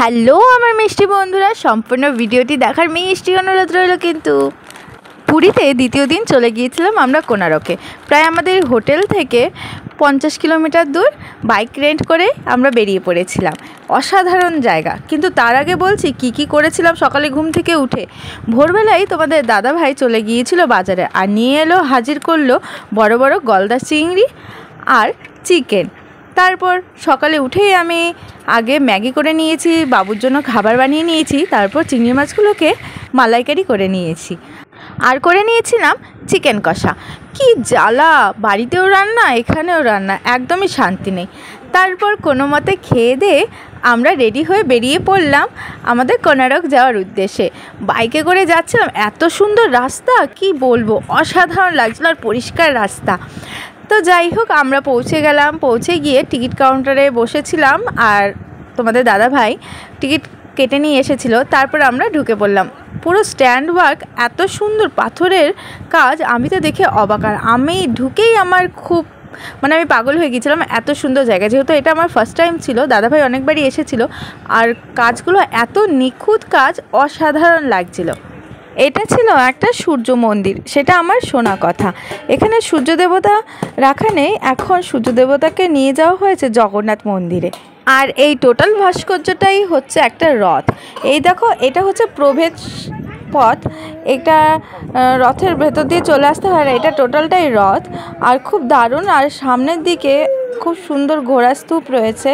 Hello আমার মিষ্টি বন্ধুরা, সম্পূর্ণ ভিডিওটি দেখার মিষ্টি অনুরোধ রইল। কিন্তু পুরীতে দ্বিতীয় দিন চলে গিয়েছিলাম আমরা কোনারকে। প্রায় আমাদের হোটেল থেকে 50 কিলোমিটার দূর বাইক রেন্ট করে আমরা বেরিয়ে পড়েছিলাম। অসাধারণ জায়গা। কিন্তু তার আগে বলছি কি করেছিলাম। সকালে ঘুম থেকে উঠে ভোরবেলায় তোমাদের দাদা ভাই চলে গিয়েছিল বাজারে, আর নিয়ে এলো, হাজির করলো বড় বড় গলদা চিংড়ি আর চিকেন। তারপর সকালে উঠেই আমি আগে ম্যাগি করে নিয়েছি, বাবুর জন্য খাবার বানিয়ে নিয়েছি। তারপর চিংড়ি মাছগুলোকে মালাইকারি করে নিয়েছি, আর করে নিয়েছিলাম চিকেন কষা। কি জ্বালা, বাড়িতেও রান্না এখানেও রান্না, একদমই শান্তি নেই। তারপর কোনো মতে খেয়ে দিয়ে আমরা রেডি হয়ে বেরিয়ে পড়লাম আমাদের কোনারক যাওয়ার উদ্দেশ্যে। বাইকে করে যাচ্ছিলাম, এত সুন্দর রাস্তা কি বলবো, অসাধারণ লাগছিল, আর পরিষ্কার রাস্তা। তো যাই হোক, আমরা পৌঁছে গেলাম। পৌঁছে গিয়ে টিকিট কাউন্টারে বসেছিলাম, আর তোমাদের দাদা ভাই টিকিট কেটে নিয়ে এসেছিলো। তারপর আমরা ঢুকে পড়লাম। পুরো স্ট্যান্ড ওয়ার্ক, এত সুন্দর পাথরের কাজ, আমি তো দেখে অবাক। আর আমি ঢুকেই আমার খুব আমি পাগল হয়ে গিয়েছিলাম। এত সুন্দর জায়গা, যেহেতু এটা আমার ফার্স্ট টাইম ছিল, দাদাভাই অনেকবারই এসেছিল, আর কাজগুলো এত নিখুঁত কাজ, অসাধারণ লাগছিল। এটা ছিল একটা সূর্য মন্দির, সেটা আমার শোনা কথা। এখানে সূর্য দেবতা রাখা নেই, এখন সূর্য দেবতাকে নিয়ে যাওয়া হয়েছে জগন্নাথ মন্দিরে। আর এই টোটাল ভাস্কর্যটাই হচ্ছে একটা রথ। এই দেখো, এটা হচ্ছে প্রভেদ পথ, এটা রথের ভেতর দিয়ে চলে আসতে হয়, এটা টোটালটাই রথ। আর খুব দারুণ। আর সামনের দিকে খুব সুন্দর ঘোড়া স্তূপ রয়েছে,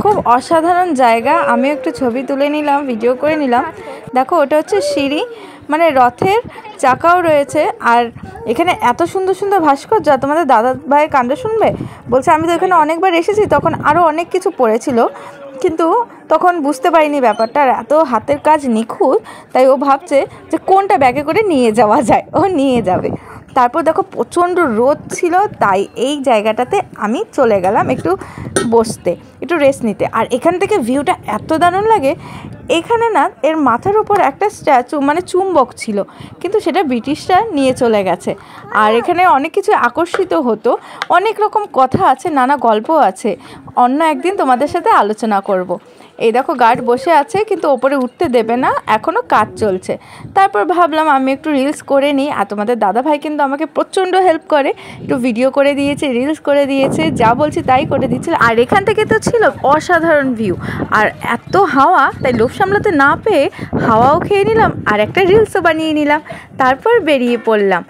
খুব অসাধারণ জায়গা। আমিও একটু ছবি তুলে নিলাম, ভিডিও করে নিলাম। দেখো, ওটা হচ্ছে সিঁড়ি, রথের চাকাও রয়েছে। আর এখানে এত সুন্দর সুন্দর ভাস্কর্য। তোমাদের দাদা ভাইয়ের কাণ্ড শুনবে, বলছে আমি তো এখানে অনেকবার এসেছি, তখন আরও অনেক কিছু পড়েছিল, কিন্তু তখন বুঝতে পারিনি ব্যাপারটা। আর এত হাতের কাজ নিখুঁত, তাই ও ভাবছে যে কোনটা ব্যাগে করে নিয়ে যাওয়া যায়, ও নিয়ে যাবে। তারপর দেখো, প্রচণ্ড রোদ ছিল, তাই এই জায়গাটাতে আমি চলে গেলাম একটু বসতে, একটু রেস্ট নিতে। আর এখান থেকে ভিউটা এত দারুণ লাগে। এখানে না, এর মাথার উপর একটা স্ট্যাচু, চুম্বক ছিল, কিন্তু সেটা ব্রিটিশরা নিয়ে চলে গেছে। আর এখানে অনেক কিছু আকর্ষিত হতো, অনেক রকম কথা আছে, নানা গল্প আছে, অন্য একদিন তোমাদের সাথে আলোচনা করব। এই দেখো, গার্ড বসে আছে, কিন্তু ওপরে উঠতে দেবে না, এখনও কাজ চলছে। তারপর ভাবলাম আমি একটু রিলস করে নিই। আর তোমাদের দাদা ভাই কিন্তু আমাকে প্রচণ্ড হেল্প করে, একটু ভিডিও করে দিয়েছে, রিলস করে দিয়েছে, যা বলছি তাই করে দিচ্ছিল। আর এখান থেকে তো ছিল অসাধারণ ভিউ, আর এত হাওয়া, তাই লোভ সামলাতে না পেয়ে হাওয়াও খেয়ে নিলাম, আর একটা রিলসও বানিয়ে নিলাম। তারপর বেরিয়ে পড়লাম।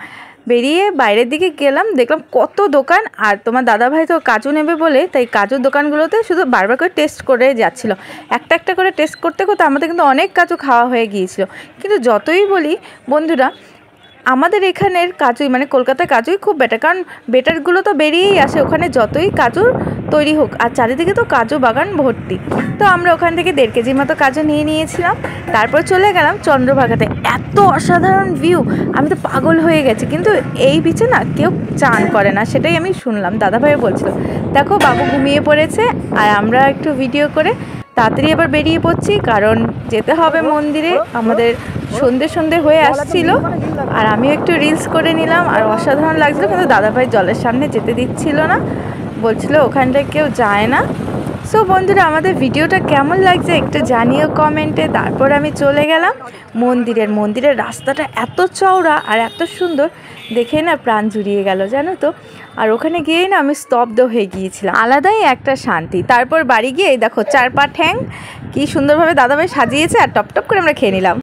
বেরিয়ে বাইরের দিকে গেলাম, দেখলাম কত দোকান। আর তোমার দাদাভাই তো কাজু নেবে বলে, তাই কাজুর দোকানগুলোতে শুধু বারবার করে টেস্ট করে যাচ্ছিল। একটা একটা করে টেস্ট করতে করতে আমাদের কিন্তু অনেক কাজু খাওয়া হয়ে গিয়েছিল। কিন্তু যতই বলি বন্ধুরা, আমাদের এখানের কাজুই, কলকাতার কাজুই খুব বেটার, কারণ বেটারগুলো তো বেরিয়েই আসে ওখানে, যতই কাজু তৈরি হোক। আর চারিদিকে তো কাজু বাগান ভর্তি। তো আমরা ওখান থেকে 1.5 কেজির মতো কাজু নিয়ে নিয়েছিলাম। তারপর চলে গেলাম চন্দ্রভাগাতে। এত অসাধারণ ভিউ, আমি তো পাগল হয়ে গেছি। কিন্তু এই বিচে না কেউ চান করে না, সেটাই আমি শুনলাম, দাদাভাইও বলছিল। দেখো, বাবু ঘুমিয়ে পড়েছে, আর আমরা একটু ভিডিও করে তাড়াতাড়ি এবার বেরিয়ে পড়ছি, কারণ যেতে হবে মন্দিরে। আমাদের সন্ধে হয়ে আসছিল, আর আমিও একটু রিলস করে নিলাম। আর অসাধারণ লাগছিল, কিন্তু দাদাভাই জলের সামনে যেতে দিচ্ছিল না, বলছিল ওখানটায় কেউ যায় না। সো বন্ধুরা, আমাদের ভিডিওটা কেমন লাগছে একটু জানিও কমেন্টে। তারপর আমি চলে গেলাম মন্দিরের রাস্তাটা এত চওড়া আর এত সুন্দর, দেখে না প্রাণ জুড়িয়ে গেল, জানো তো। আর ওখানে গিয়েই না আমি স্তব্ধ হয়ে গিয়েছিলাম, আলাদাই একটা শান্তি। তারপর বাড়ি গিয়ে দেখো 4 পা ঠ্যাং কি সুন্দরভাবে দাদাভাই সাজিয়েছে, আর টপ টপ করে আমরা খেয়ে নিলাম।